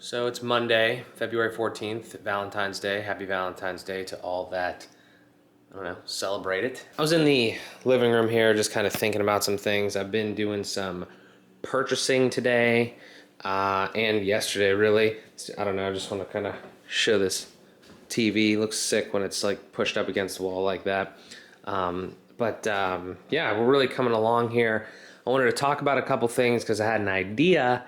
So it's Monday, February 14th, Valentine's Day. Happy Valentine's Day to all that, I don't know, celebrate it. I was in the living room here just kind of thinking about some things. I've been doing some purchasing today and yesterday, really. I don't know, I just want to kind of show this TV. It looks sick when it's like pushed up against the wall like that. Yeah, we're really coming along here. I wanted to talk about a couple things because I had an idea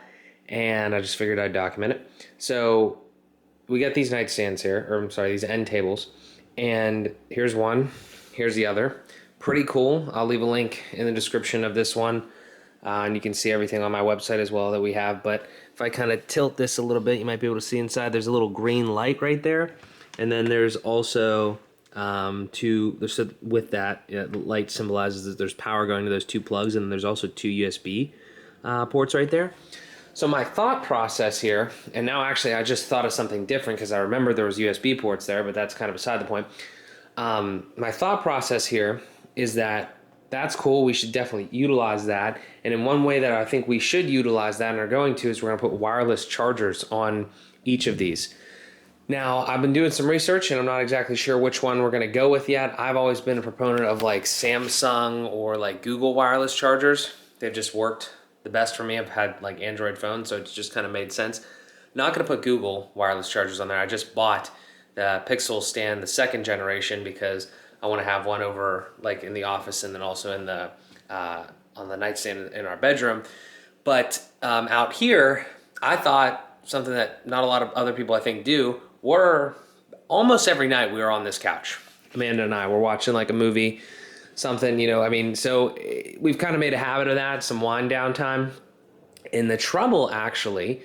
and I just figured I'd document it. So we got these nightstands here, or I'm sorry, these end tables. And here's one, here's the other. Pretty cool. I'll leave a link in the description of this one. And you can see everything on my website as well that we have. But if I kind of tilt this a little bit, you might be able to see inside. There's a little green light right there. And then there's also with that, the light symbolizes that there's power going to those two plugs, and there's also two USB ports right there. So my thought process here, and now actually I just thought of something different because I remember there was USB ports there, but that's kind of beside the point. My thought process here is that that's cool. We should definitely utilize that. And in one way that I think we should utilize that and are going to is we're going to put wireless chargers on each of these. Now, I've been doing some research and I'm not exactly sure which one we're going to go with yet. I've always been a proponent of like Samsung or like Google wireless chargers. They've just worked the best for me. I've had like Android phones, so it's just kind of made sense. Not going to put Google wireless chargers on there. I just bought the Pixel stand, the second generation, because I want to have one over like in the office and then also in the on the nightstand in our bedroom. But out here, I thought something that not a lot of other people I think do. We're almost every night we were on this couch. Amanda and I were watching like a movie, something, so we've kind of made a habit of that, some wind down time. And the trouble actually,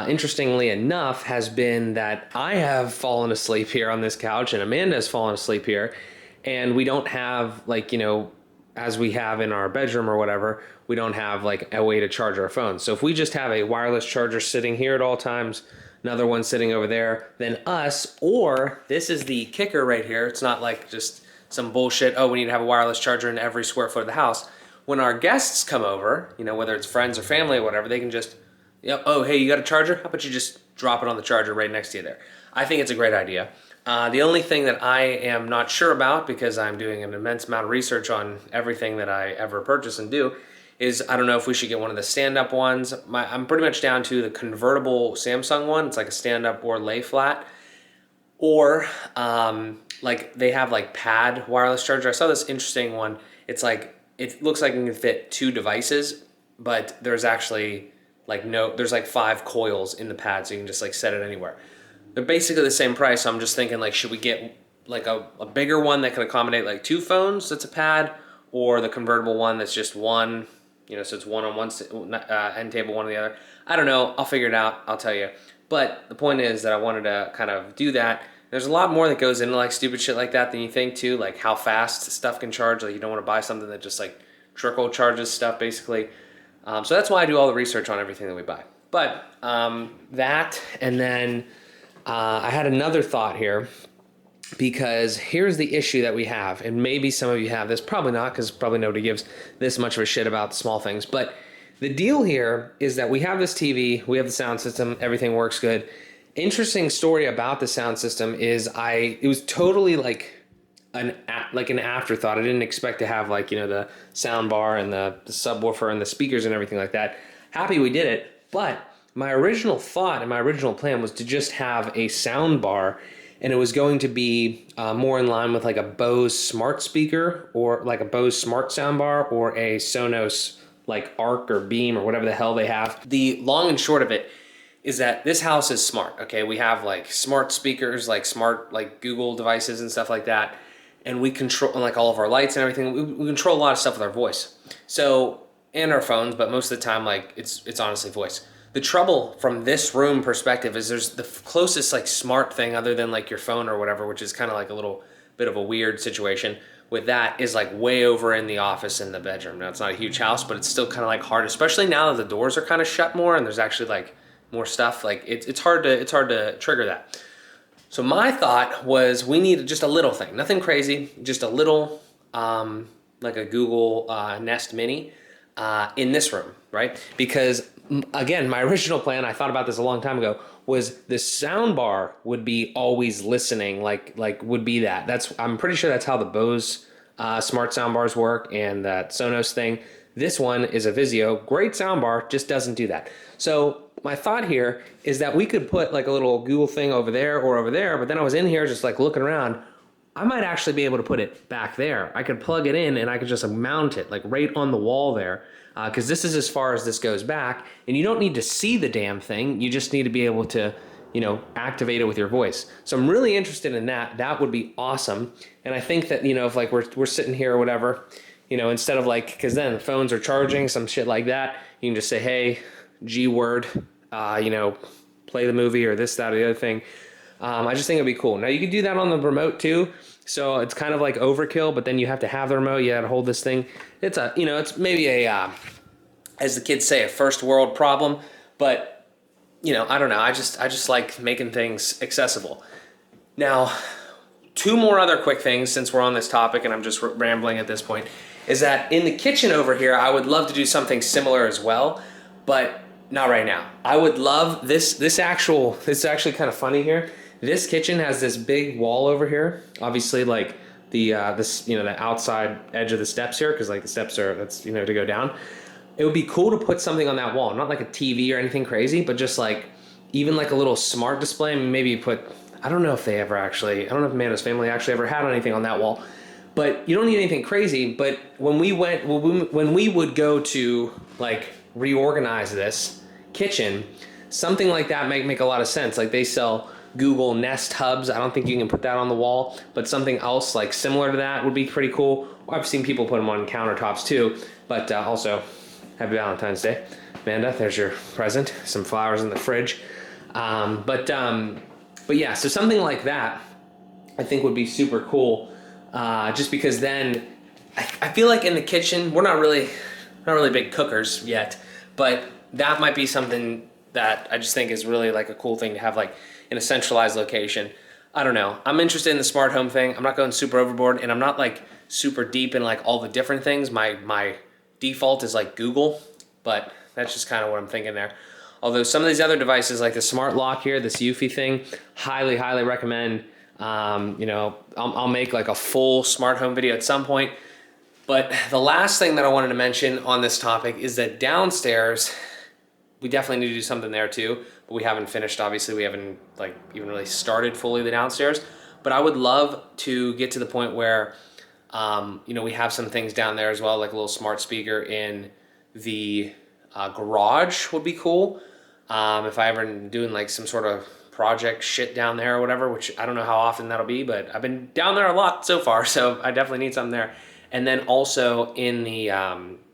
interestingly enough, has been that I have fallen asleep here on this couch and Amanda has fallen asleep here. And we don't have as we have in our bedroom or whatever, we don't have like a way to charge our phones. So if we just have a wireless charger sitting here at all times, another one sitting over there, then us, or this is the kicker right here. It's not like just some bullshit, oh, we need to have a wireless charger in every square foot of the house. When our guests come over, whether it's friends or family or whatever, they can just, oh, hey, you got a charger? How about you just drop it on the charger right next to you there? I think it's a great idea. The only thing that I am not sure about, because I'm doing an immense amount of research on everything that I ever purchase and do, is I don't know if we should get one of the stand-up ones. I'm pretty much down to the convertible Samsung one. It's like a stand-up or lay flat. Or like they have like pad wireless charger. I saw this interesting one. It's like, it looks like it can fit two devices, but there's actually there's like 5 coils in the pad, so you can just like set it anywhere. They're basically the same price, so I'm just thinking like, should we get like a bigger one that can accommodate like 2 phones that's a pad, or the convertible one that's just one, so it's one on one end table, one on the other. I don't know. I'll figure it out. I'll tell you. But the point is that I wanted to kind of do that. There's a lot more that goes into like stupid shit like that than you think too, like how fast stuff can charge. Like you don't want to buy something that just like trickle charges stuff basically. So that's why I do all the research on everything that we buy. But that, and then I had another thought here, because here's the issue that we have, and maybe some of you have this, probably not, because probably nobody gives this much of a shit about the small things. But the deal here is that we have this TV, we have the sound system, everything works good. Interesting story about the sound system is it was totally like an afterthought. I didn't expect to have the sound bar and the subwoofer and the speakers and everything like that. Happy we did it, but my original thought and my original plan was to just have a sound bar, and it was going to be more in line with like a Bose smart speaker or like a Bose smart soundbar or a Sonos like Arc or Beam or whatever the hell they have. The long and short of it is that this house is smart, okay? We have like smart speakers, like smart like Google devices and stuff like that. And we control like all of our lights and everything. We control a lot of stuff with our voice. So, and our phones, but most of the time like it's honestly voice. The trouble from this room perspective is there's the closest like smart thing other than like your phone or whatever, which is kind of like a little bit of a weird situation with that, is like way over in the office in the bedroom. Now it's not a huge house, but it's still kind of like hard, especially now that the doors are kind of shut more and there's actually like more stuff. Like it's hard to trigger that. So my thought was we need just a little thing, nothing crazy, just a little like a Google Nest Mini in this room, right? Because again, my original plan, I thought about this a long time ago, was the sound bar would be always listening, like would be that. I'm pretty sure that's how the Bose smart sound bars work, and that Sonos thing. This one is a Vizio, great sound bar, just doesn't do that. So my thought here is that we could put like a little Google thing over there or over there, but then I was in here just like looking around. I might actually be able to put it back there. I could plug it in and I could just mount it like right on the wall there, because this is as far as this goes back, and you don't need to see the damn thing. You just need to be able to, activate it with your voice. So I'm really interested in that. That would be awesome. And I think that, if like we're sitting here or whatever, instead of like, because then phones are charging, some shit like that, you can just say, hey, G word, play the movie or this, that, or the other thing. I just think it'd be cool. Now you could do that on the remote too. So it's kind of like overkill, but then you have to have the remote. You got to hold this thing. It's it's maybe as the kids say, a first world problem, but I don't know. I just like making things accessible. Now, two more other quick things since we're on this topic and I'm just rambling at this point, is that in the kitchen over here, I would love to do something similar as well, but not right now. I would love this. This is actually kind of funny here. This kitchen has this big wall over here. Obviously, like the outside edge of the steps here, because like the steps that's to go down. It would be cool to put something on that wall, not like a TV or anything crazy, but just like even like a little smart display. I mean, maybe put. I don't know if Amanda's family actually ever had anything on that wall, but you don't need anything crazy. But when we would go to like reorganize this kitchen, something like that might make a lot of sense. Like they sell Google Nest hubs. I don't think you can put that on the wall, but something else like similar to that would be pretty cool. I've seen people put them on countertops too, but also happy Valentine's Day. Amanda, there's your present, some flowers in the fridge. But yeah, so something like that I think would be super cool, just because then I feel like in the kitchen, we're not really big cookers yet, but that might be something that I just think is really like a cool thing to have like in a centralized location. I don't know. I'm interested in the smart home thing. I'm not going super overboard, and I'm not like super deep in like all the different things. My default is like Google, but that's just kind of what I'm thinking there. Although some of these other devices like the smart lock here, this Eufy thing, highly recommend. I'll make like a full smart home video at some point. But the last thing that I wanted to mention on this topic is that downstairs, we definitely need to do something there too, but we haven't finished. Obviously, we haven't like even really started fully the downstairs, but I would love to get to the point where, we have some things down there as well, like a little smart speaker in the garage would be cool. If I ever doing like some sort of project shit down there or whatever, which I don't know how often that'll be, but I've been down there a lot so far, so I definitely need something there. And then also in the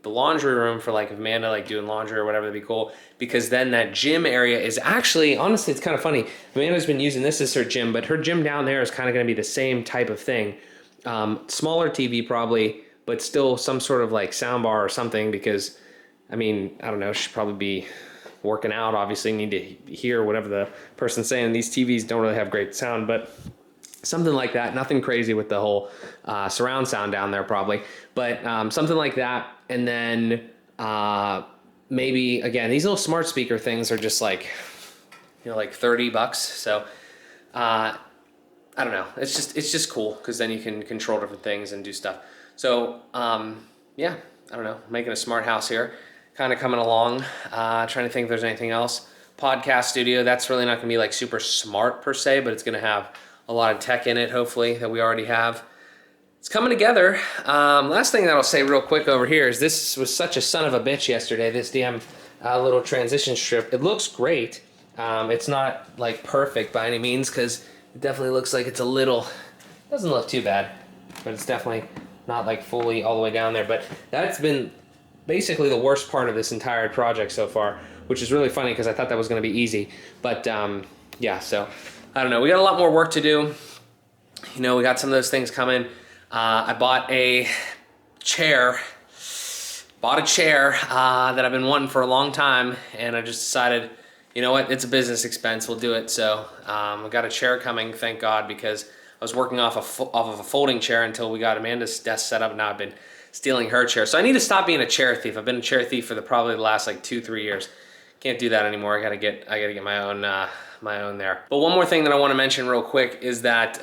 laundry room for like if Amanda like doing laundry or whatever, that'd be cool, because then that gym area is actually, honestly, it's kind of funny. Amanda's been using this as her gym, but her gym down there is kind of going to be the same type of thing. Smaller TV probably, but still some sort of like sound bar or something, because I mean, I don't know, she'd probably be working out, obviously need to hear whatever the person's saying. These TVs don't really have great sound, but something like that. Nothing crazy with the whole surround sound down there probably, but something like that. And then maybe, again, these little smart speaker things are just like, like $30. So I don't know. It's just cool, because then you can control different things and do stuff. So yeah, I don't know, making a smart house here, kind of coming along, trying to think if there's anything else. Podcast studio, that's really not gonna be like super smart per se, but it's gonna have a lot of tech in it, hopefully, that we already have. It's coming together. Last thing that I'll say real quick over here is this was such a son of a bitch yesterday, this damn little transition strip. It looks great. It's not like perfect by any means, because it definitely looks like it's a little, doesn't look too bad, but it's definitely not like fully all the way down there. But that's been basically the worst part of this entire project so far, which is really funny because I thought that was going to be easy. But yeah, so I don't know. We got a lot more work to do. We got some of those things coming. I bought a chair. That I've been wanting for a long time, and I just decided, you know what, it's a business expense, we'll do it. So I got a chair coming, thank God, because I was working off of a folding chair until we got Amanda's desk set up, and now I've been stealing her chair. So I need to stop being a chair thief. I've been a chair thief for probably the last like 2-3 years. Can't do that anymore. I gotta get my own there. But one more thing that I want to mention real quick is that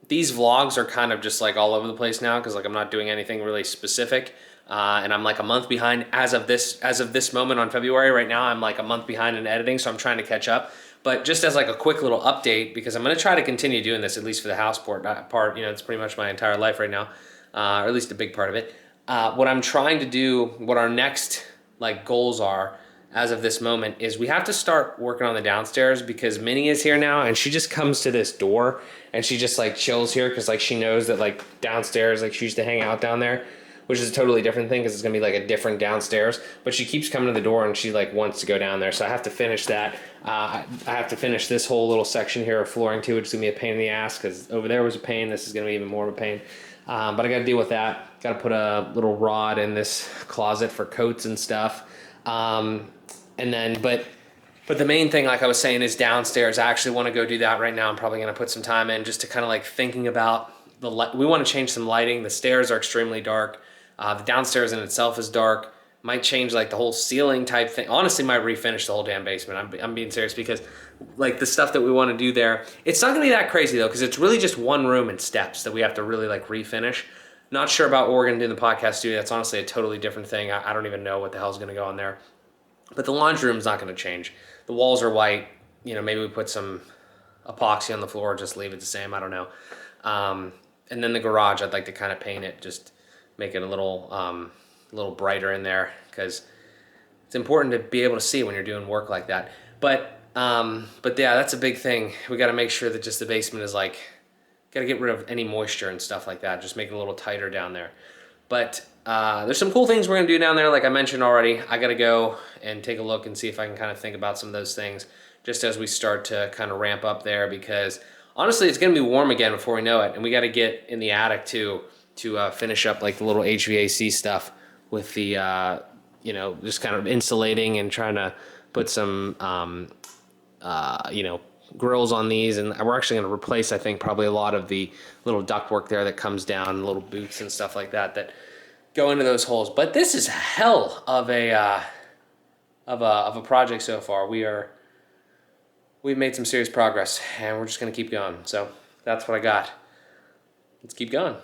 these vlogs are kind of just like all over the place now because like I'm not doing anything really specific. And I'm like a month behind as of this moment on February. Right now, I'm like a month behind in editing, so I'm trying to catch up. But just as like a quick little update, because I'm gonna try to continue doing this, at least for the house part, it's pretty much my entire life right now, or at least a big part of it. What I'm trying to do, what our next like goals are as of this moment is we have to start working on the downstairs because Minnie is here now and she just comes to this door and she just like chills here because like she knows that like downstairs, like she used to hang out down there, which is a totally different thing because it's gonna be like a different downstairs, but she keeps coming to the door and she like wants to go down there. So I have to finish that. I have to finish this whole little section here of flooring too, which is gonna be a pain in the ass because over there was a pain. This is gonna be even more of a pain. But I gotta deal with that. Gotta put a little rod in this closet for coats and stuff. But the main thing, like I was saying, is downstairs. I actually want to go do that right now. I'm probably going to put some time in just to kind of like thinking about the light. We want to change some lighting. The stairs are extremely dark. The downstairs in itself is dark. Might change like the whole ceiling type thing. Honestly, might refinish the whole damn basement. I'm being serious because like the stuff that we want to do there, it's not going to be that crazy though because it's really just one room and steps that we have to really like refinish. Not sure about what we're going to do in the podcast studio. That's honestly a totally different thing. I don't even know what the hell's going to go on there. But the laundry room's not going to change. The walls are white. You know, maybe we put some epoxy on the floor, just leave it the same. I don't know. And then the garage, I'd like to kind of paint it, just make it a little brighter in there because it's important to be able to see when you're doing work like that. But yeah, that's a big thing. We got to make sure that just the basement is like, got to get rid of any moisture and stuff like that. Just make it a little tighter down there. But there's some cool things we're gonna do down there, like I mentioned already. I gotta go and take a look and see if I can kind of think about some of those things just as we start to kind of ramp up there because honestly, it's gonna be warm again before we know it. And we gotta get in the attic too to finish up like the little HVAC stuff with the, just kind of insulating and trying to put some, grills on these. And we're actually gonna replace, I think, probably a lot of the little ductwork there that comes down, little boots and stuff like that go into those holes. But this is hell of a project so far. We've made some serious progress and we're just gonna keep going. So that's what I got. Let's keep going.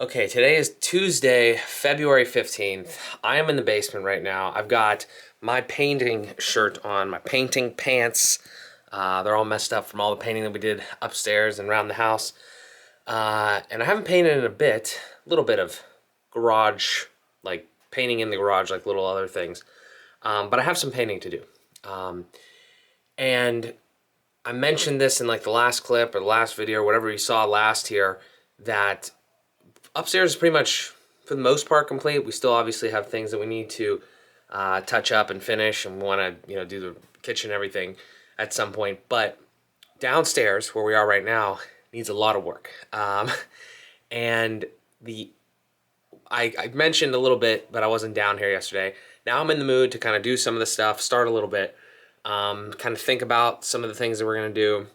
Okay, today is Tuesday, February 15th. I am in the basement right now. I've got my painting shirt on, my painting pants. They're all messed up from all the painting that we did upstairs and around the house. And I haven't painted in a bit, a little bit of garage, like painting in the garage, like little other things. But I have some painting to do. And I mentioned this in like the last clip or the last video or whatever you saw last here, that upstairs is pretty much, for the most part, complete. We still obviously have things that we need to touch up and finish, and we want to, do the kitchen and everything at some point. But downstairs, where we are right now, needs a lot of work. And I mentioned a little bit, but I wasn't down here yesterday. Now I'm in the mood to kind of do some of the stuff, start a little bit, kind of think about some of the things that we're going to do.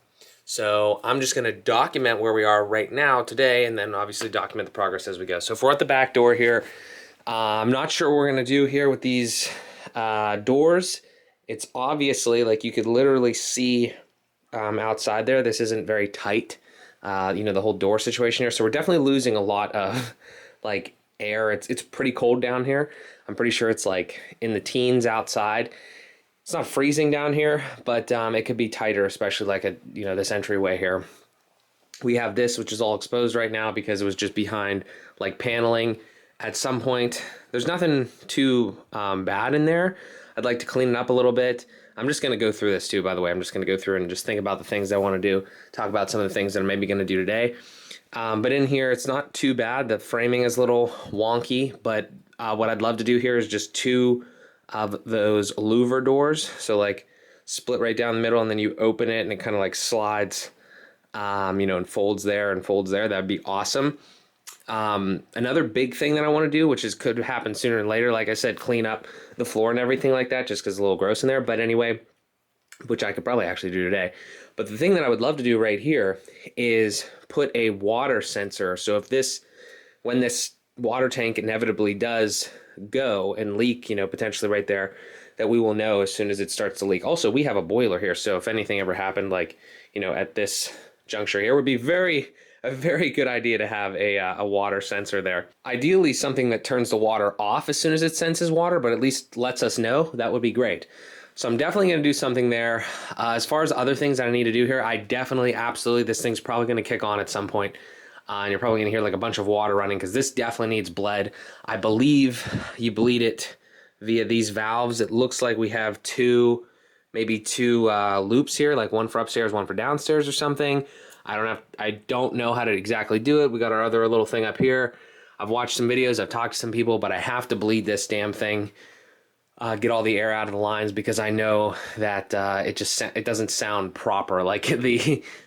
So I'm just going to document where we are right now today, and then obviously document the progress as we go. So if we're at the back door here, I'm not sure what we're going to do here with these doors. It's obviously, like, you could literally see outside there. This isn't very tight, the whole door situation here. So we're definitely losing a lot of, like, air. It's pretty cold down here. I'm pretty sure it's, like, in the teens outside. It's not freezing down here, but it could be tighter, especially like this entryway here. We have this, which is all exposed right now because it was just behind like paneling at some point. There's nothing too bad in there. I'd like to clean it up a little bit. I'm just going to go through this too, by the way. I'm just going to go through and just think about the things I want to do, talk about some of the things that I'm maybe going to do today. But in here, it's not too bad. The framing is a little wonky, but what I'd love to do here is just two of those louver doors. So like split right down the middle, and then you open it and it kind of like slides, and folds there and folds there. That'd be awesome. Another big thing that I want to do, which could happen sooner than later, like I said, clean up the floor and everything like that, just because it's a little gross in there. But anyway, which I could probably actually do today. But the thing that I would love to do right here is put a water sensor. So if when this water tank inevitably does go and leak, potentially right there, that we will know as soon as it starts to leak. Also, we have a boiler here, so if anything ever happened, like, at this juncture here, would be a very good idea to have a water sensor there. Ideally, something that turns the water off as soon as it senses water, but at least lets us know. That would be great. So I'm definitely going to do something there. As far as other things that I need to do here, I definitely, absolutely, this thing's probably going to kick on at some point. And you're probably going to hear like a bunch of water running because this definitely needs bled. I believe you bleed it via these valves. It looks like we have maybe two loops here, like one for upstairs, one for downstairs or something. I don't know how to exactly do it. We got our other little thing up here. I've watched some videos, I've talked to some people, but I have to bleed this damn thing. Get all the air out of the lines because I know that it doesn't sound proper. Like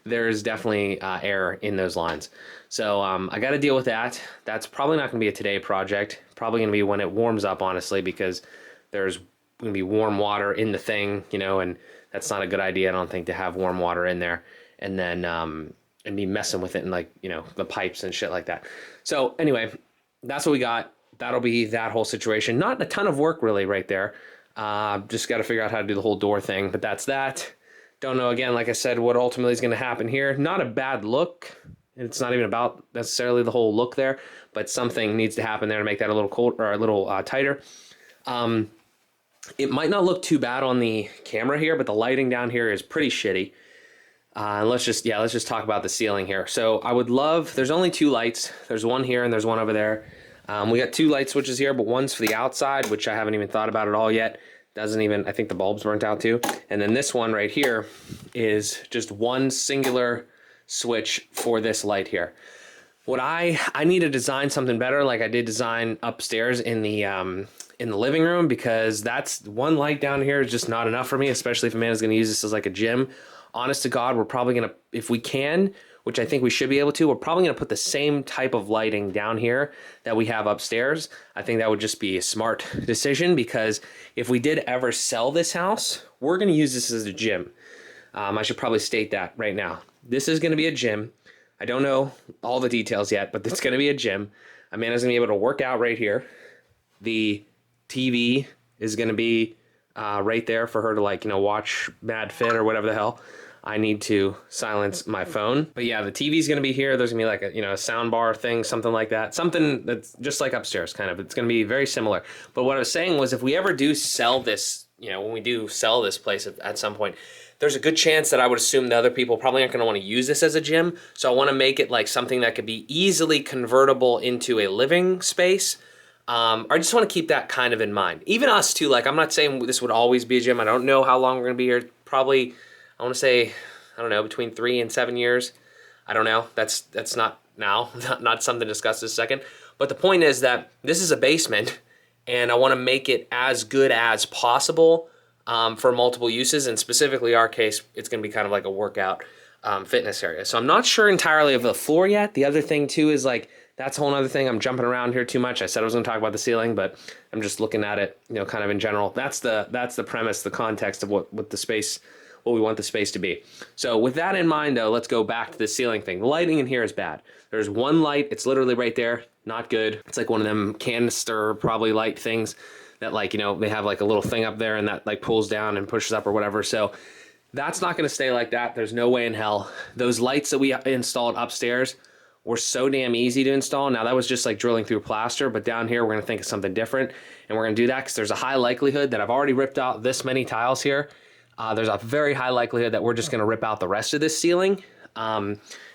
there's definitely air in those lines. So I got to deal with that. That's probably not going to be a today project. Probably going to be when it warms up, honestly, because there's going to be warm water in the thing, and that's not a good idea. I don't think to have warm water in there and then and be messing with it and like the pipes and shit like that. So anyway, that's what we got. That'll be that whole situation. Not a ton of work really right there. Just got to figure out how to do the whole door thing, but that's that. Don't know, again, like I said, what ultimately is going to happen here. Not a bad look. It's not even about necessarily the whole look there, but something needs to happen there to make that a little cold or a little tighter. It might not look too bad on the camera here, but the lighting down here is pretty shitty. Let's just talk about the ceiling here. So I would love, there's only two lights. There's one here and there's one over there. We got two light switches here, but one's for the outside, which I haven't even thought about at all yet. I think the bulb's burnt out too. And then this one right here is just one singular switch for this light here. What I need to design something better, like I did design upstairs in the living room, because that's one light down here is just not enough for me, especially if a man is going to use this as like a gym. Honest to God, we're probably going to, if we can, which I think we should be able to, we're probably going to put the same type of lighting down here that we have upstairs. I think that would just be a smart decision, because if we did ever sell this house, we're going to use this as a gym. I should probably state that right now. This is going to be a gym. I don't know all the details yet, but it's going to be a gym. Amanda's going to be able to work out right here. The TV is going to be right there for her to watch Mad Fit or whatever the hell. I need to silence my phone. But yeah, the TV's going to be here. There's going to be like a sound bar thing, something like that. Something that's just like upstairs, kind of. It's going to be very similar. But what I was saying was, if we ever do sell this, when we do sell this place at some point, there's a good chance that I would assume the other people probably aren't going to want to use this as a gym. So I want to make it like something that could be easily convertible into a living space. I just want to keep that kind of in mind. Even us too, like I'm not saying this would always be a gym. I don't know how long we're going to be here. Probably, I want to say, I don't know, between 3 and 7 years. I don't know. That's not now, not something to discuss this second. But the point is that this is a basement, and I want to make it as good as possible for multiple uses. And specifically our case, it's going to be kind of like a workout fitness area. So I'm not sure entirely of the floor yet. The other thing too is like, that's a whole other thing. I'm jumping around here too much. I said I was going to talk about the ceiling, but I'm just looking at it, kind of in general. That's the premise, the context of what we want the space to be. So with that in mind, though, let's go back to the ceiling thing. The lighting in here is bad. There's one light. It's literally right there. Not good. It's like one of them canister probably light things that they have like a little thing up there and that like pulls down and pushes up or whatever. So that's not going to stay like that. There's no way in hell. Those lights that we installed upstairs were so damn easy to install. Now that was just like drilling through plaster, but down here we're going to think of something different, and we're going to do that because there's a high likelihood that I've already ripped out this many tiles here. There's a very high likelihood that we're just going to rip out the rest of this ceiling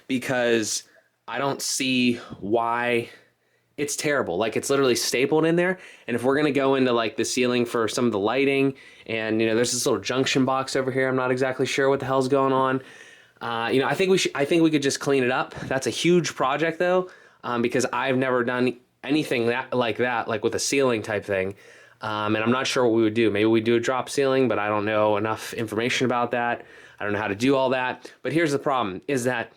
because I don't see why. It's terrible. Like, it's literally stapled in there. And if we're going to go into like the ceiling for some of the lighting, and there's this little junction box over here, I'm not exactly sure what the hell's going on. I think we could just clean it up. That's a huge project though, because I've never done anything like with a ceiling type thing. And I'm not sure what we would do. Maybe we do a drop ceiling, but I don't know enough information about that. I don't know how to do all that. But here's the problem, is that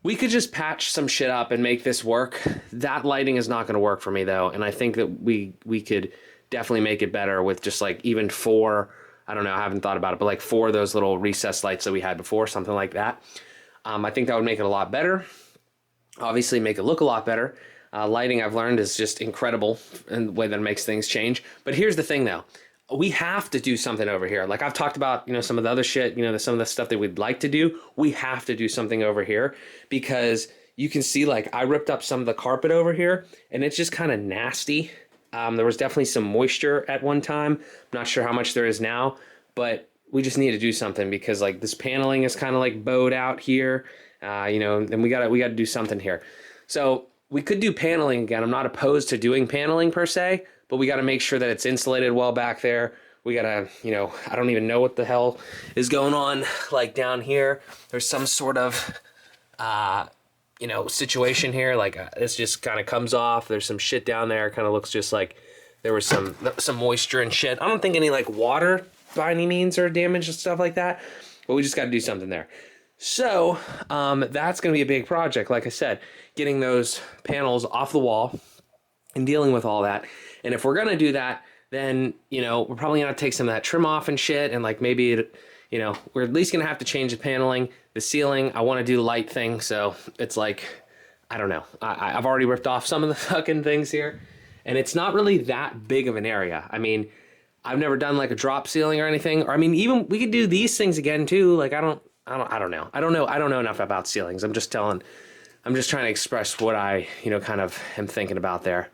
we could just patch some shit up and make this work. That lighting is not going to work for me though. And I think that we could definitely make it better with just like even 4 I don't know, I haven't thought about it, but like 4 of those little recessed lights that we had before, something like that. I think that would make it a lot better. Obviously make it look a lot better. Lighting, I've learned, is just incredible in the way that it makes things change. But here's the thing though. We have to do something over here. Like I've talked about, some of the other shit, some of the stuff that we'd like to do. We have to do something over here because you can see like I ripped up some of the carpet over here and it's just kind of nasty. There was definitely some moisture at one time. I'm not sure how much there is now, but we just need to do something because like this paneling is kind of like bowed out here, and we gotta do something here. So we could do paneling again. I'm not opposed to doing paneling per se, but we got to make sure that it's insulated well back there. We got to, I don't even know what the hell is going on. Like down here, there's some sort of, situation here. Like this just kind of comes off. There's some shit down there. Kind of looks just like there was some moisture and shit. I don't think any like water by any means or damage and stuff like that, but we just got to do something there. So that's going to be a big project. Like I said, getting those panels off the wall and dealing with all that. And if we're going to do that, then, we're probably going to take some of that trim off and shit. And like maybe, we're at least going to have to change the paneling, the ceiling. I want to do the light thing. So it's like, I don't know. I've already ripped off some of the fucking things here. And it's not really that big of an area. I mean, I've never done like a drop ceiling or anything. Or I mean, even we could do these things again too. Like, I don't know. I don't know enough about ceilings. I'm just trying to express what I, kind of am thinking about there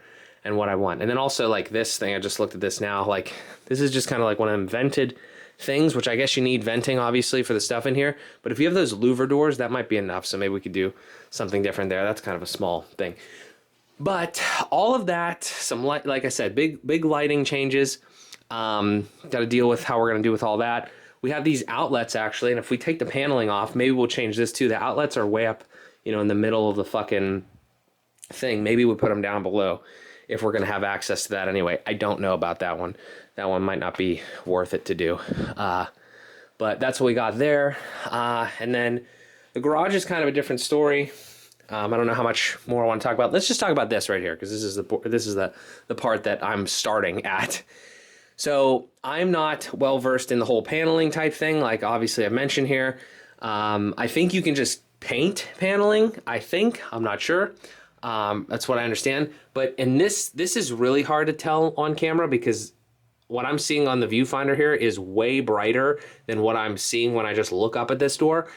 and what I want. And then also like this thing, I just looked at this now, like this is just kind of like one of them vented things, which I guess you need venting obviously for the stuff in here. But if you have those louver doors, that might be enough. So maybe we could do something different there. That's kind of a small thing. But all of that, some light, like I said, big lighting changes. Got to deal with how we're going to do with all that. We have these outlets actually, and if we take the paneling off, maybe we'll change this too. The outlets are way up, in the middle of the fucking thing. Maybe we'll put them down below if we're going to have access to that anyway. I don't know about that one. That one might not be worth it to do. But that's what we got there. And then the garage is kind of a different story. I don't know how much more I want to talk about. Let's just talk about this right here because this is the part that I'm starting at. So I'm not well versed in the whole paneling type thing. Like obviously I've mentioned here. I think you can just paint paneling. I'm not sure. That's what I understand. But in this is really hard to tell on camera because what I'm seeing on the viewfinder here is way brighter than what I'm seeing when I just look up at this door.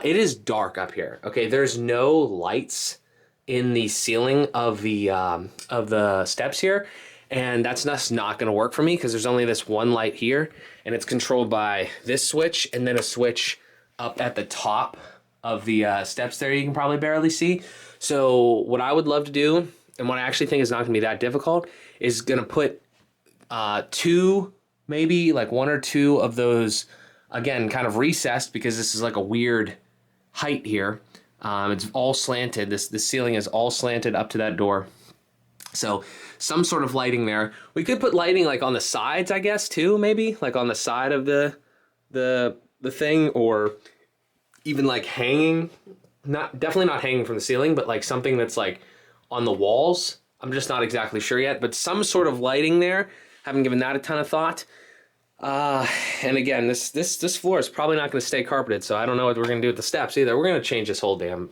It is dark up here. Okay, there's no lights in the ceiling of the steps here. And that's just not going to work for me because there's only this one light here and it's controlled by this switch and then a switch up at the top of the steps there you can probably barely see. So what I would love to do, and what I actually think is not going to be that difficult, is going to put 2, maybe like 1 or 2 of those, again, kind of recessed because this is like a weird height here. It's all slanted. The ceiling is all slanted up to that door. So some sort of lighting there. We could put lighting like on the sides, I guess, too, maybe like on the side of the thing, or even like hanging, definitely not hanging from the ceiling, but like something that's like on the walls. I'm just not exactly sure yet, but some sort of lighting there. Haven't given that a ton of thought. And again, this floor is probably not going to stay carpeted, so I don't know what we're going to do with the steps either. We're going to change this whole damn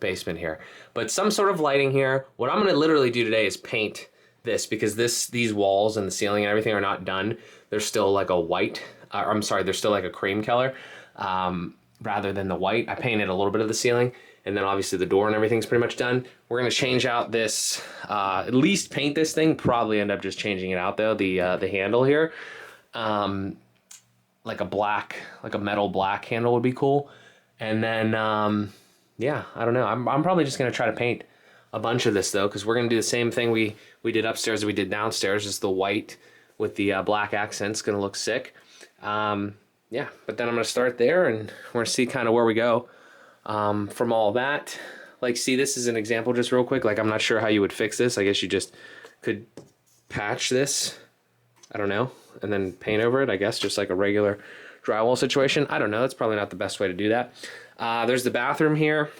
basement here, but some sort of lighting here. What I'm going to literally do today is paint this because these walls and the ceiling and everything are not done. They're still like a white, they're still like a cream color, rather than the white. I painted a little bit of the ceiling, and then obviously the door and everything's pretty much done. We're going to change out this, at least paint this thing, probably end up just changing it out though, the handle here. Like a metal black handle would be cool. And then, yeah, I don't know. I'm probably just going to try to paint a bunch of this though, because we're going to do the same thing we did upstairs that we did downstairs. Just the white with the black accents going to look sick. Yeah, but then I'm going to start there and we're going to see kind of where we go from all that. Like, see, this is an example just real quick. Like, I'm not sure how you would fix this. I guess you just could patch this, I don't know, and then paint over it, I guess, just like a regular drywall situation. I don't know. That's probably not the best way to do that. There's the bathroom here,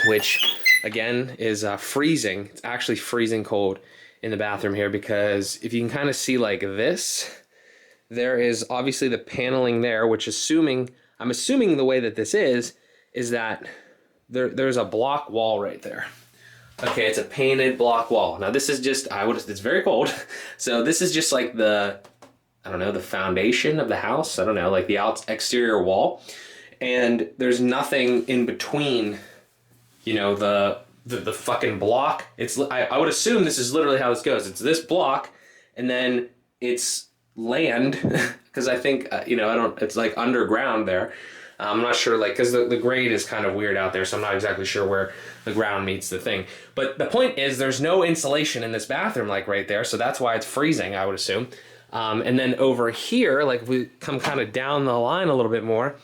which again is freezing. It's actually freezing cold in the bathroom here, because if you can kind of see like this, there is obviously the paneling there, which I'm assuming the way that this is that there's a block wall right there. Okay, it's a painted block wall. Now this is just, it's very cold. So this is just like the foundation of the house. I don't know, like the exterior wall. And there's nothing in between, you know, the fucking block. I would assume this is literally how this goes. It's this block, and then it's land, because I think, it's like underground there. I'm not sure, like, because the grade is kind of weird out there, so I'm not exactly sure where the ground meets the thing. But the point is, there's no insulation in this bathroom, like right there, so that's why it's freezing, I would assume. And then over here, like if we come kind of down the line a little bit more,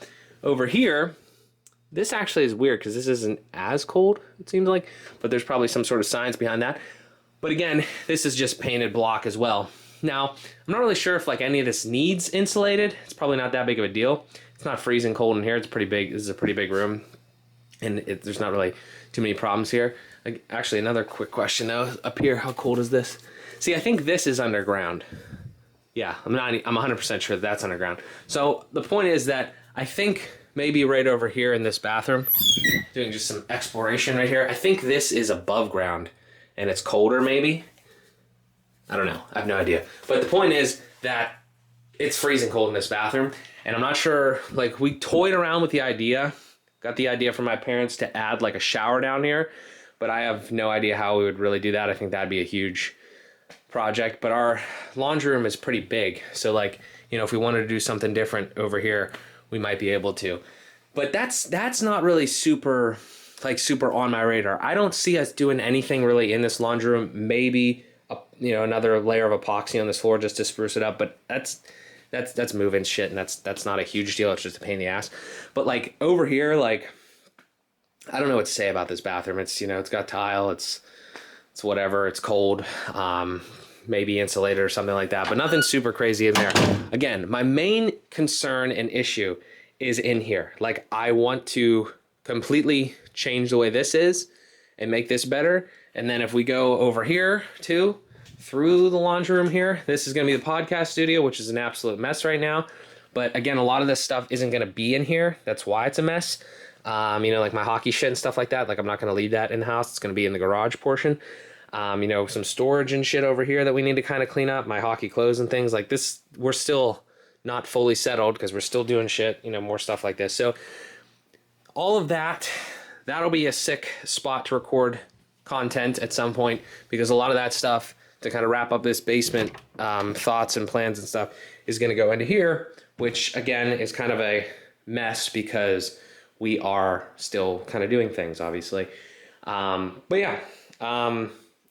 over here, this actually is weird because this isn't as cold, it seems like, but there's probably some sort of science behind that. But again, this is just painted block as well. Now, I'm not really sure if like any of this needs insulated. It's probably not that big of a deal. It's not freezing cold in here. It's pretty big. This is a pretty big room, and there's not really too many problems here. Actually, another quick question though. Up here, how cold is this? See, I think this is underground. Yeah, I'm 100% sure that's underground. So the point is that I think maybe right over here in this bathroom, doing just some exploration right here, I think this is above ground and it's colder maybe. I don't know. I have no idea. But the point is that it's freezing cold in this bathroom, and I'm not sure, like, we toyed around with the idea, got the idea from my parents to add like a shower down here, but I have no idea how we would really do that. I think that'd be a huge project, but our laundry room is pretty big. So like, if we wanted to do something different over here, we might be able to. But that's not really super on my radar. I don't see us doing anything really in this laundry room. Maybe another layer of epoxy on this floor just to spruce it up, but that's moving shit, and that's not a huge deal. It's just a pain in the ass. But like over here, like, I don't know what to say about this bathroom. It's, it's got tile, it's whatever, it's cold, maybe insulated or something like that, but nothing super crazy in there. Again, my main concern and issue is in here. Like, I want to completely change the way this is and make this better. And then if we go over here too, through the laundry room here, this is going to be the podcast studio, which is an absolute mess right now. But again, a lot of this stuff isn't going to be in here. That's why it's a mess. Like my hockey shit and stuff like that. Like, I'm not going to leave that in the house. It's going to be in the garage portion. Some storage and shit over here that we need to kind of clean up. My hockey clothes and things like this. We're still not fully settled because we're still doing shit, more stuff like this. So all of that'll be a sick spot to record content at some point, because a lot of that stuff, to kind of wrap up this basement thoughts and plans and stuff, is going to go into here, which again is kind of a mess because we are still kind of doing things, obviously. But yeah,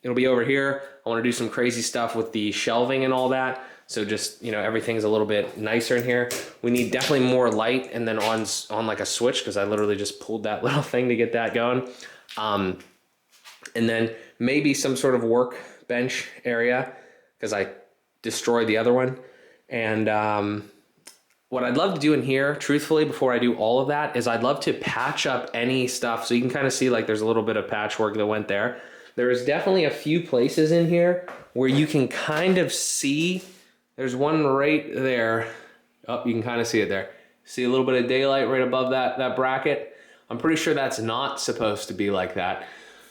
it'll be over here. I want to do some crazy stuff with the shelving and all that. So just, everything's a little bit nicer in here. We need definitely more light, and then on like a switch, because I literally just pulled that little thing to get that going. And then maybe some sort of workbench area, because I destroyed the other one. And what I'd love to do in here, truthfully, before I do all of that, is I'd love to patch up any stuff. So you can kind of see like there's a little bit of patchwork that went there. There is definitely a few places in here where you can kind of see. There's one right there. Oh, you can kind of see it there. See a little bit of daylight right above that bracket. I'm pretty sure that's not supposed to be like that.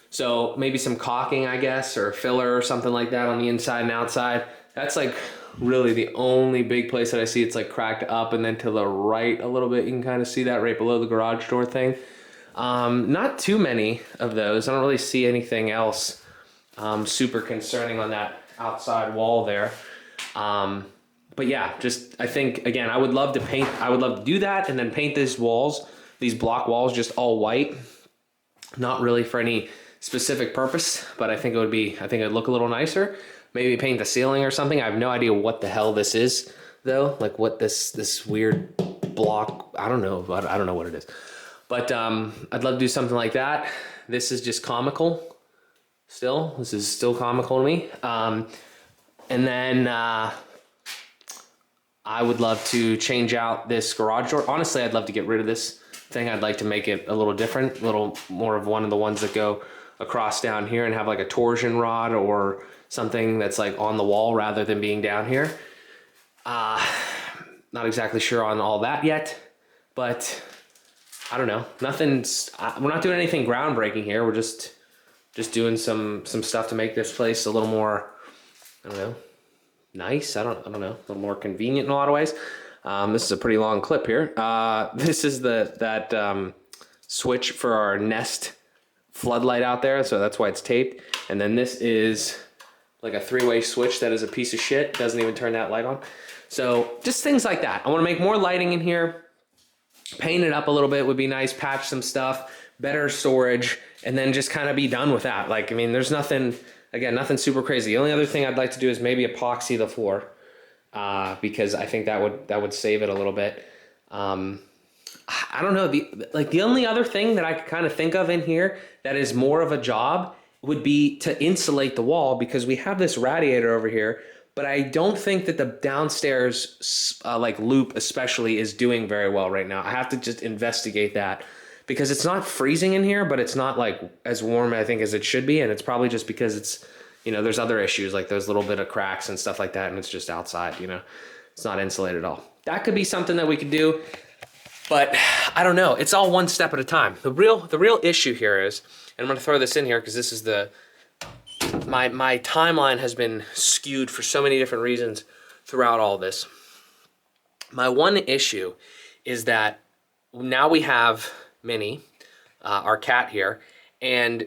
So maybe some caulking, I guess, or filler or something like that on the inside and outside. That's like really the only big place that I see it's like cracked up. And then to the right a little bit, you can kind of see that right below the garage door thing. Not too many of those. I don't really see anything else super concerning on that outside wall there. But yeah, I think, again, I would love to do that and then paint these block walls just all white. Not really for any specific purpose, but I think it'd look a little nicer. Maybe paint the ceiling or something. I have no idea what the hell this is though. Like what this weird block, I don't know what it is. But I'd love to do something like that. This is just comical still. This is still comical to me. And then I would love to change out this garage door. Honestly, I'd love to get rid of this thing. I'd like to make it a little different, a little more of one of the ones that go across down here and have like a torsion rod or something that's like on the wall rather than being down here. Not exactly sure on all that yet, but I don't know. We're not doing anything groundbreaking here. We're just doing some stuff to make this place a little more, I don't know, nice. I don't know, a little more convenient in a lot of ways. This is a pretty long clip here. This is that switch for our Nest floodlight out there, so that's why it's taped. And then this is like a 3-way switch that is a piece of shit. Doesn't even turn that light on. So just things like that. I want to make more lighting in here. Paint it up a little bit would be nice. Patch some stuff, better storage, and then just kind of be done with that. Like, I mean, there's nothing, again, nothing super crazy. The only other thing I'd like to do is maybe epoxy the floor, because I think that would save it a little bit. I don't know. The only other thing that I could kind of think of in here that is more of a job would be to insulate the wall, because we have this radiator over here, but I don't think that the downstairs like loop especially is doing very well right now. I have to just investigate that, because it's not freezing in here, but it's not like as warm, I think, as it should be. And it's probably just because it's, you know, there's other issues like those little bit of cracks and stuff like that. And it's just outside, you know, it's not insulated at all. That could be something that we could do, but I don't know. It's all one step at a time. The real issue here is, and I'm going to throw this in here because this is my timeline has been skewed for so many different reasons throughout all this. My one issue is that now we have Minnie, our cat here, and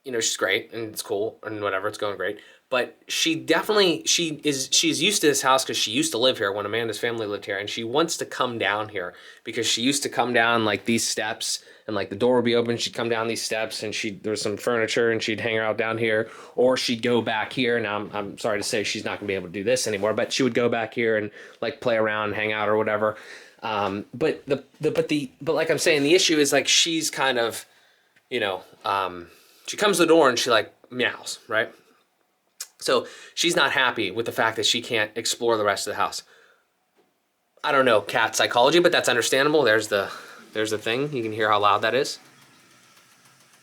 you know, she's great and it's cool and whatever, it's going great. But she's used to this house because she used to live here when Amanda's family lived here, and she wants to come down here because she used to come down like these steps, and like the door would be open, she'd come down these steps, and there's some furniture, and she'd hang out down here, or she'd go back here. Now I'm sorry to say she's not gonna be able to do this anymore, but she would go back here and like play around, hang out or whatever. But like I'm saying, the issue is like she's kind of, you know, she comes to the door and she like meows, right? So she's not happy with the fact that she can't explore the rest of the house. I don't know cat psychology, but that's understandable. There's the thing. You can hear how loud that is.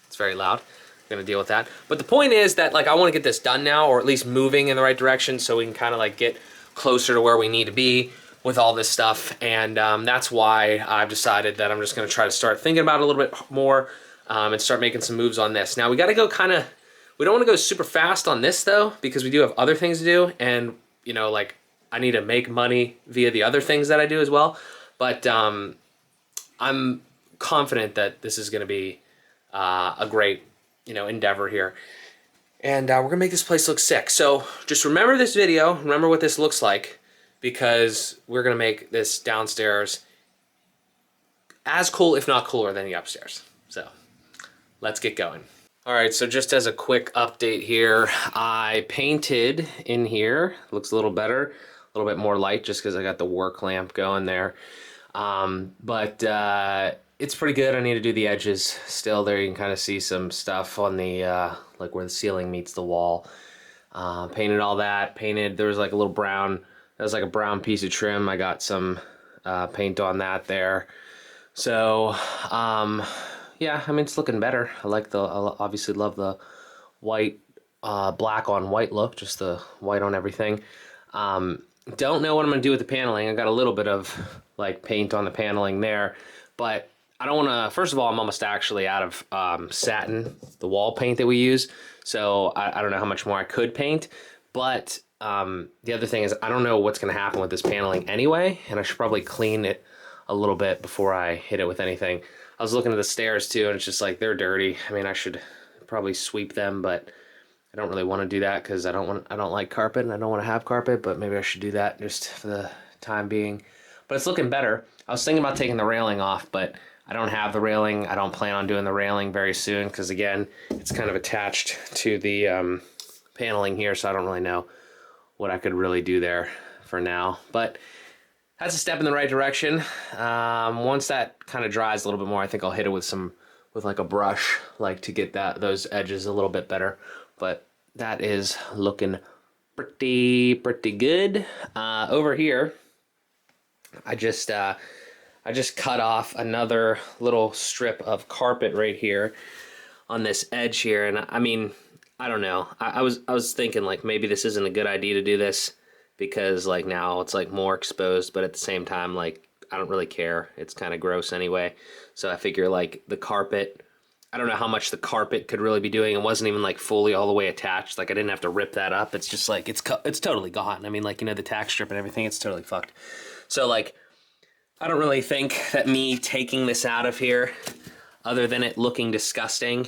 It's very loud. I'm gonna deal with that. But the point is that like I want to get this done now, or at least moving in the right direction, so we can kind of like get closer to where we need to be with all this stuff. And that's why I've decided that I'm just gonna try to start thinking about it a little bit more, and start making some moves on this. Now we got to go we don't want to go super fast on this though, because we do have other things to do, and you know, like I need to make money via the other things that I do as well. But I'm confident that this is going to be a great, you know, endeavor here, and we're gonna make this place look sick. So just remember this video, remember what this looks like, because we're gonna make this downstairs as cool, if not cooler, than the upstairs. So let's get going. All right, so just as a quick update here, I painted in here. Looks a little better, a little bit more light just because I got the work lamp going there. But it's pretty good. I need to do the edges still. There you can kind of see some stuff on the, like where the ceiling meets the wall. Painted all that. There was like a little brown, that was like a brown piece of trim. I got some paint on that there. So, yeah, I mean, it's looking better. I obviously love the white, black on white look, just the white on everything. Don't know what I'm gonna do with the paneling. I got a little bit of like paint on the paneling there, but I don't wanna, first of all, I'm almost actually out of satin, the wall paint that we use. So I don't know how much more I could paint, but the other thing is I don't know what's gonna happen with this paneling anyway, and I should probably clean it a little bit before I hit it with anything. I was looking at the stairs too, and it's just like they're dirty. I mean, I should probably sweep them, but I don't really want to do that because I don't like carpet, and I don't want to have carpet, but maybe I should do that just for the time being. But it's looking better. I was thinking about taking the railing off, but I don't have the railing. I don't plan on doing the railing very soon because, again, it's kind of attached to the paneling here, so I don't really know what I could really do there for now. But that's a step in the right direction. Once that kind of dries a little bit more, I think I'll hit it with like a brush, like to get those edges a little bit better. But that is looking pretty good. Over here, I just cut off another little strip of carpet right here on this edge here, and I mean, I don't know. I was thinking like maybe this isn't a good idea to do this because like now it's like more exposed, but at the same time like I don't really care. It's kind of gross anyway. So I figure like the carpet, I don't know how much the carpet could really be doing. It wasn't even like fully all the way attached. Like I didn't have to rip that up. It's just like it's totally gone. I mean like the tack strip and everything, it's totally fucked. So like I don't really think that me taking this out of here, other than it looking disgusting,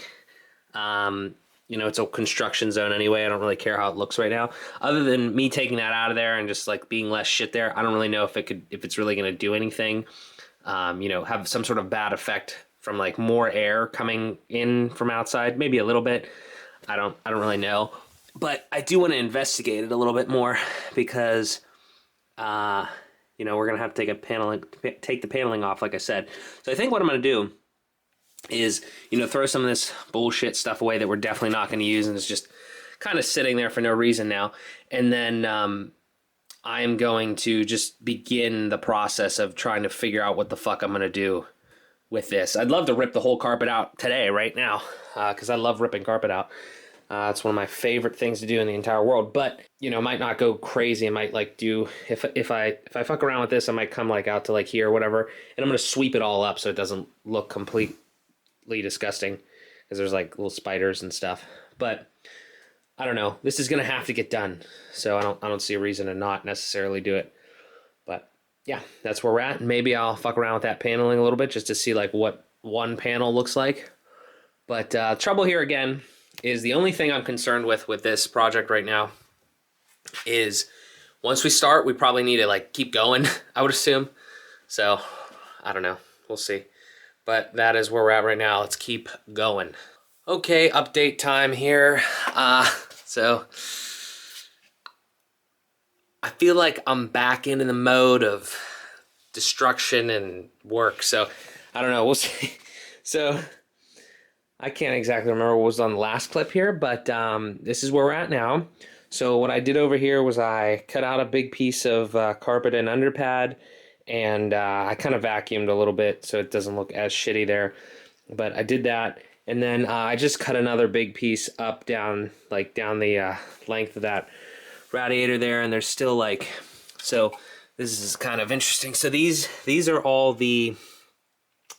it's a construction zone anyway. I don't really care how it looks right now. Other than me taking that out of there and just like being less shit there, I don't really know if it's really going to do anything. Have some sort of bad effect from like more air coming in from outside, maybe a little bit. I don't really know, but I do want to investigate it a little bit more because, we're gonna have to take the paneling off, like I said. So I think what I'm gonna do is, throw some of this bullshit stuff away that we're definitely not going to use and it's just kind of sitting there for no reason now. And then I am going to just begin the process of trying to figure out what the fuck I'm going to do with this. I'd love to rip the whole carpet out today, right now, because I love ripping carpet out. It's one of my favorite things to do in the entire world, but might not go crazy. I might like do if I fuck around with this, I might come like out to like here or whatever, and I'm gonna sweep it all up so it doesn't look completely disgusting because there's like little spiders and stuff. But I don't know. This is gonna have to get done, so I don't see a reason to not necessarily do it. But yeah, that's where we're at. Maybe I'll fuck around with that paneling a little bit just to see like what one panel looks like. But trouble here again is the only thing I'm concerned with this project right now is once we start, we probably need to like keep going, I would assume. So I don't know. We'll see. But that is where we're at right now. Let's keep going. Okay, update time here. So I feel like I'm back into the mode of destruction and work. So I don't know. We'll see. So I can't exactly remember what was on the last clip here, but this is where we're at now. So what I did over here was I cut out a big piece of carpet and underpad, and I kind of vacuumed a little bit so it doesn't look as shitty there. But I did that, and then I just cut another big piece up down the length of that radiator there, and there's still like, so this is kind of interesting. So these are all the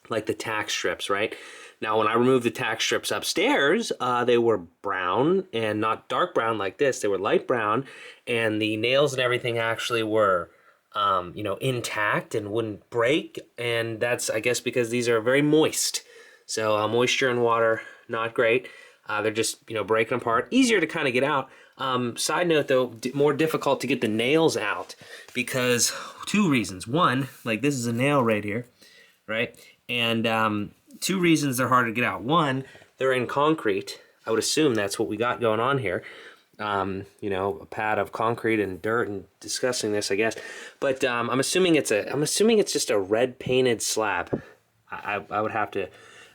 like the tack strips, right? Now, when I removed the tack strips upstairs, they were brown and not dark brown like this. They were light brown, and the nails and everything actually were, intact and wouldn't break. And that's, I guess, because these are very moist. So moisture and water, not great. They're just, breaking apart. Easier to kind of get out. Side note, though, more difficult to get the nails out because two reasons. One, like this is a nail right here, right? And two reasons they're hard to get out. One, they're in concrete. I would assume that's what we got going on here. A pad of concrete and dirt and disgustingness, I guess. But I'm assuming it's just a red painted slab. I would have to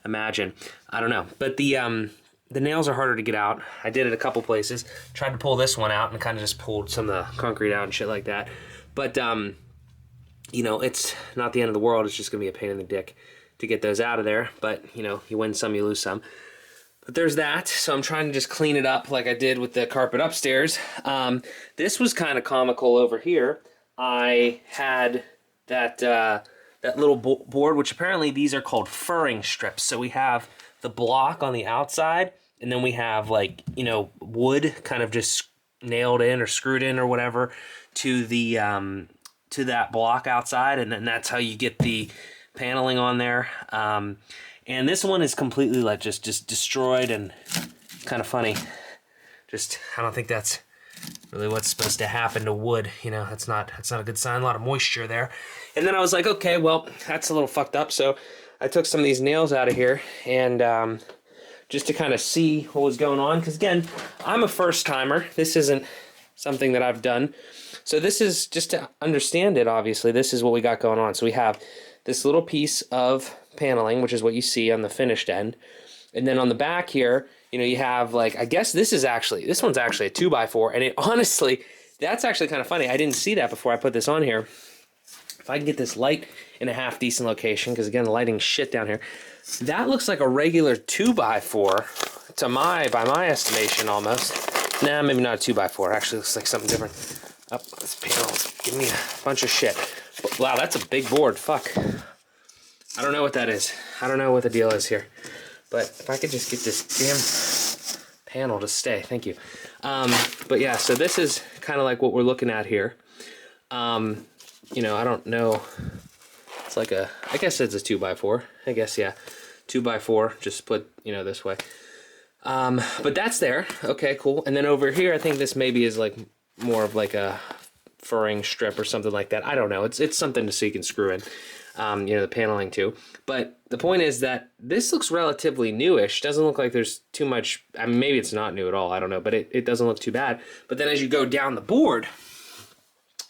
imagine. I don't know. But the nails are harder to get out. I did it a couple places. Tried to pull this one out and kind of just pulled some of the concrete out and shit like that. But it's not the end of the world. It's just gonna be a pain in the dick to get those out of there, but you win some, you lose some. But there's that. So I'm trying to just clean it up like I did with the carpet upstairs. This was kind of comical over here. I had that little board, which apparently these are called furring strips. So we have the block on the outside, and then we have like wood kind of just nailed in or screwed in or whatever to the to that block outside, and then that's how you get the paneling on there. And this one is completely like just destroyed and kind of funny. I don't think that's really what's supposed to happen to wood. That's not a good sign. A lot of moisture there. And then I was like, okay, well, that's a little fucked up. So I took some of these nails out of here and just to kind of see what was going on. Because again, I'm a first timer. This isn't something that I've done. So this is just to understand it, obviously, this is what we got going on. So we have this little piece of paneling, which is what you see on the finished end. And then on the back here, you have like, I guess this one's actually a 2x4. And it honestly, that's actually kind of funny. I didn't see that before I put this on here. If I can get this light in a half decent location, because again, the lighting's shit down here. That looks like a regular 2x4. by my estimation almost. Nah, maybe not a 2x4. Actually looks like something different. Up, this panel's giving me a bunch of shit. But, wow, that's a big board. Fuck. I don't know what that is. I don't know what the deal is here. But if I could just get this damn panel to stay. Thank you. But yeah, so this is kind of like what we're looking at here. You know, I don't know. It's like a, I guess it's a 2x4. I guess, yeah. 2x4, just put, you know, this way. But that's there. Okay, cool. And then over here, I think this maybe is like more of like a furring strip or something like that. I don't know. It's something so you can screw in, you know, the paneling too. But the point is that this looks relatively newish. Doesn't look like there's too much. I mean, maybe it's not new at all. I don't know. But it doesn't look too bad. But then as you go down the board,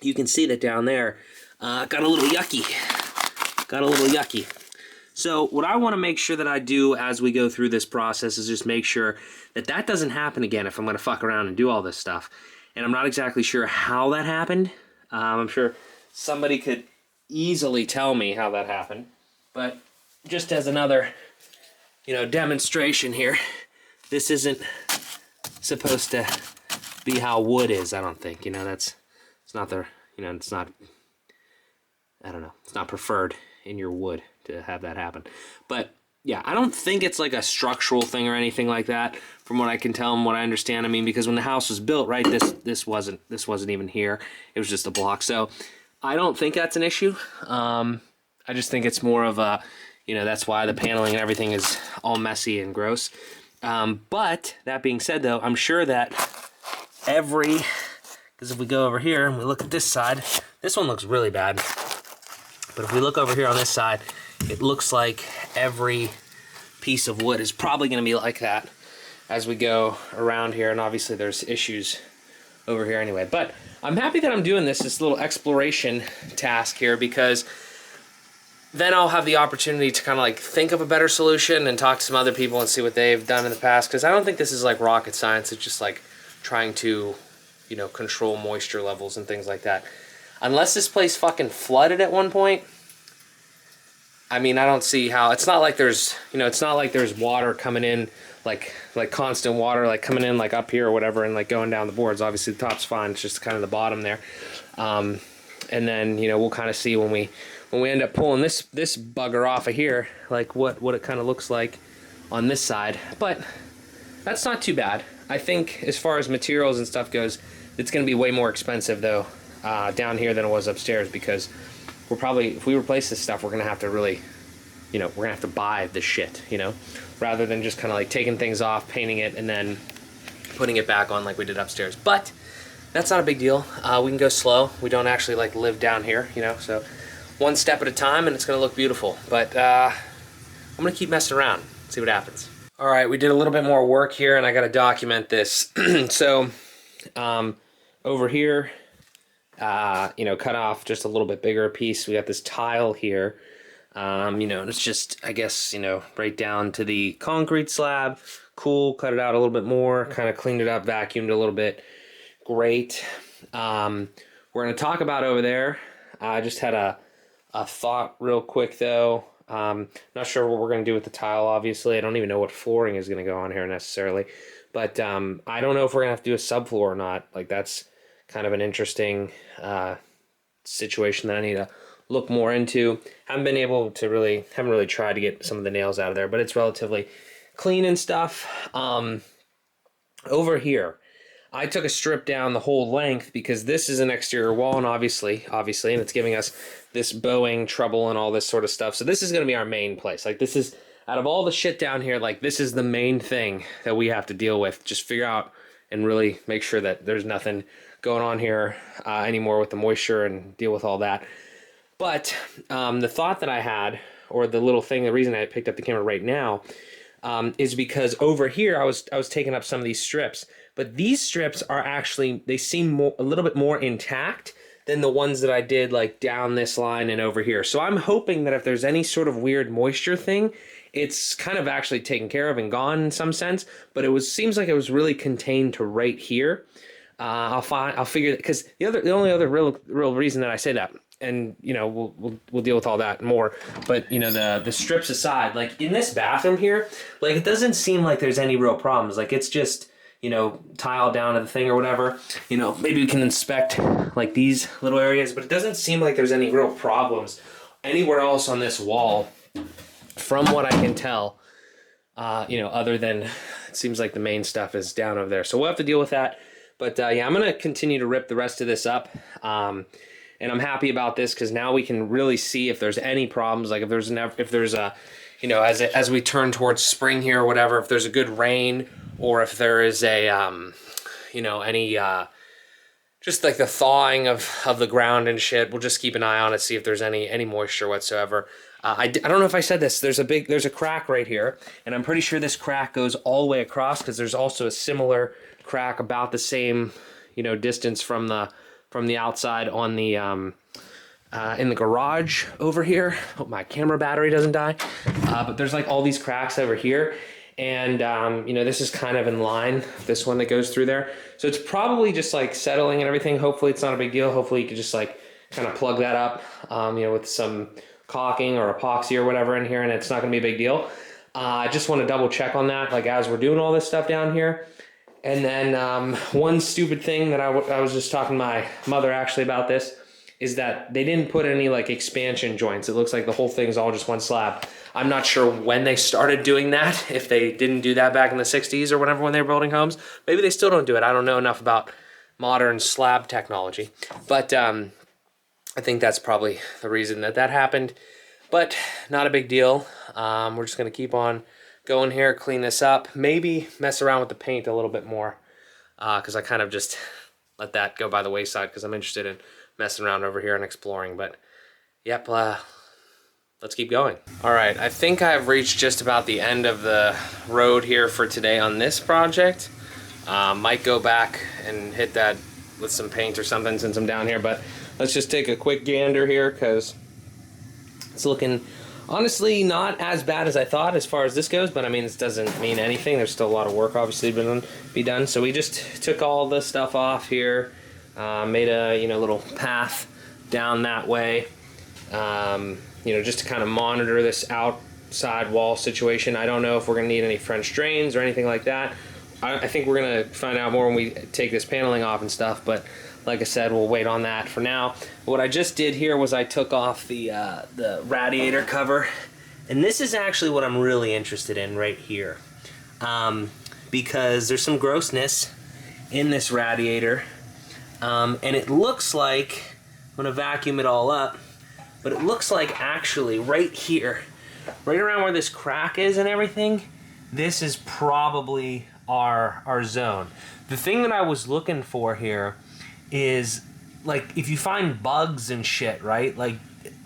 you can see that down there got a little yucky. Got a little yucky. So what I want to make sure that I do as we go through this process is just make sure that that doesn't happen again if I'm going to fuck around and do all this stuff. And I'm not exactly sure how that happened. I'm sure somebody could easily tell me how that happened. But just as another, you know, demonstration here, this isn't supposed to be how wood is, I don't think. You know, it's not the, you know, it's not, I don't know, it's not preferred in your wood to have that happen. But yeah, I don't think it's like a structural thing or anything like that from what I can tell and what I understand. I mean, because when the house was built, right, this wasn't even here. It was just a block. So I don't think that's an issue. I just think it's more of a, you know, that's why the paneling and everything is all messy and gross. But that being said though, I'm sure that because if we go over here and we look at this side, this one looks really bad. But if we look over here on this side, it looks like every piece of wood is probably going to be like that as we go around here. And obviously there's issues over here anyway. But I'm happy that I'm doing this little exploration task here, because then I'll have the opportunity to kind of like think of a better solution and talk to some other people and see what they've done in the past. Because I don't think this is like rocket science. It's just like trying to, you know, control moisture levels and things like that. Unless this place fucking flooded at one point, I mean, I don't see how. It's not like there's, you know, it's not like there's water coming in, like constant water, like coming in like up here or whatever and like going down the boards. Obviously the top's fine. It's just kind of the bottom there. And then, you know, we'll kind of see when we end up pulling this bugger off of here, like what it kind of looks like on this side. But that's not too bad. I think as far as materials and stuff goes, it's going to be way more expensive though down here than it was upstairs, because we're probably, if we replace this stuff, we're going to have to really, you know, we're going to have to buy the shit, you know, rather than just kind of like taking things off, painting it, and then putting it back on like we did upstairs. But that's not a big deal. We can go slow. We don't actually like live down here, you know, so one step at a time and it's going to look beautiful. But I'm going to keep messing around, see what happens. All right, we did a little bit more work here and I got to document this. So over here, you know, cut off just a little bit bigger piece. We got this tile here, you know, and it's just, I guess, you know, right down to the concrete slab. Cool, cut it out a little bit more, kind of cleaned it up, vacuumed a little bit. Great. We're going to talk about over there. I just had a thought real quick though. Not sure what we're going to do with the tile, obviously. I don't even know what flooring is going to go on here necessarily. But I don't know if we're going to have to do a subfloor or not. Like, that's kind of an interesting situation that I need to look more into. Haven't really tried to get some of the nails out of there, but it's relatively clean and stuff. Over here, I took a strip down the whole length because this is an exterior wall, and obviously, and it's giving us this bowing trouble and all this sort of stuff. So this is going to be our main place. Like, this is, out of all the shit down here, like, this is the main thing that we have to deal with. Just figure out and really make sure that there's nothing going on here anymore with the moisture and deal with all that. But the thought that I had, or the little thing, the reason I picked up the camera right now, is because over here I was taking up some of these strips, but these strips are actually, they seem a little bit more intact than the ones that I did like down this line and over here. So I'm hoping that if there's any sort of weird moisture thing, it's kind of actually taken care of and gone in some sense, but seems like it was really contained to right here. I'll figure that, because the only other real reason that I say that and you know, we'll deal with all that more. But you know, the strips aside, like in this bathroom here, like it doesn't seem like there's any real problems. Like it's just, you know, tiled down to the thing or whatever. You know, maybe we can inspect like these little areas, but it doesn't seem like there's any real problems anywhere else on this wall, from what I can tell. You know, other than it seems like the main stuff is down over there. So we'll have to deal with that. But yeah, I'm gonna continue to rip the rest of this up. And I'm happy about this because now we can really see if there's any problems. Like if there's a, you know, as we turn towards spring here or whatever, if there's a good rain, or if there is a, you know, any, just like the thawing of the ground and shit. We'll just keep an eye on it, see if there's any moisture whatsoever. I don't know if I said this. There's a crack right here, and I'm pretty sure this crack goes all the way across because there's also a similar crack about the same, you know, distance from the outside on the in the garage over here. Hope my camera battery doesn't die. But there's like all these cracks over here, and you know, this is kind of in line, this one that goes through there. So it's probably just like settling and everything. Hopefully it's not a big deal. Hopefully you could just like kind of plug that up, you know, with some caulking or epoxy or whatever in here, and it's not gonna be a big deal. I just want to double check on that, like as we're doing all this stuff down here. And then one stupid thing that I was just talking to my mother actually about this is that they didn't put any like expansion joints. It looks like the whole thing's all just one slab. I'm not sure when they started doing that, if they didn't do that back in the 60s or whatever when they were building homes. Maybe they still don't do it. I don't know enough about modern slab technology. But I think that's probably the reason that happened. But not a big deal. We're just going to keep on going here, clean this up, maybe mess around with the paint a little bit more, because I kind of just let that go by the wayside because I'm interested in messing around over here and exploring. But yep, let's keep going. All right, I think I've reached just about the end of the road here for today on this project. Might go back and hit that with some paint or something since I'm down here, but let's just take a quick gander here because it's looking honestly not as bad as I thought as far as this goes, but I mean, this doesn't mean anything. There's still a lot of work obviously to be done. So we just took all the stuff off here, made a, you know, little path down that way, you know, just to kind of monitor this outside wall situation. I don't know if we're gonna need any French drains or anything like that. I think we're gonna find out more when we take this paneling off and stuff, but like I said, we'll wait on that for now. What I just did here was I took off the radiator cover, and this is actually what I'm really interested in right here, because there's some grossness in this radiator, and it looks like, I'm gonna vacuum it all up, but it looks like actually right here, right around where this crack is and everything, this is probably our zone. The thing that I was looking for here is, like, if you find bugs and shit, right? Like,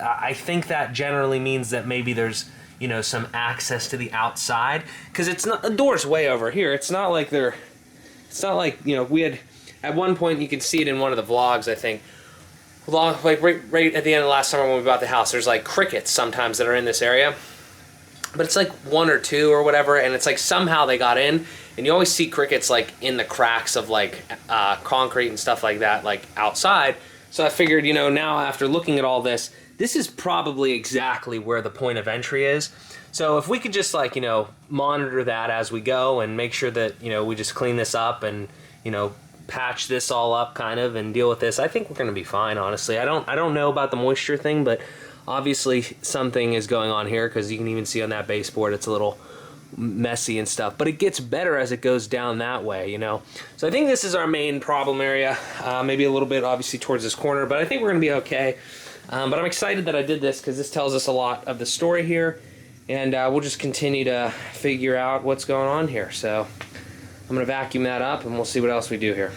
I think that generally means that maybe there's, you know, some access to the outside, because it's not, the door's way over here. It's not like it's not like, you know, we had, at one point, you can see it in one of the vlogs, I think, like right at the end of last summer when we bought the house, there's like crickets sometimes that are in this area, but it's like one or two or whatever, and it's like somehow they got in. And you always see crickets like in the cracks of like concrete and stuff like that, like outside. So I figured, you know, now after looking at all this, this is probably exactly where the point of entry is. So if we could just like, you know, monitor that as we go and make sure that, you know, we just clean this up and, you know, patch this all up kind of and deal with this, I think we're going to be fine, honestly. I don't know about the moisture thing, but obviously something is going on here because you can even see on that baseboard it's a little messy and stuff, but it gets better as it goes down that way, you know. So I think this is our main problem area, maybe a little bit obviously towards this corner, but I think we're gonna be okay. But I'm excited that I did this because this tells us a lot of the story here, and we'll just continue to figure out what's going on here. So I'm gonna vacuum that up and we'll see what else we do here.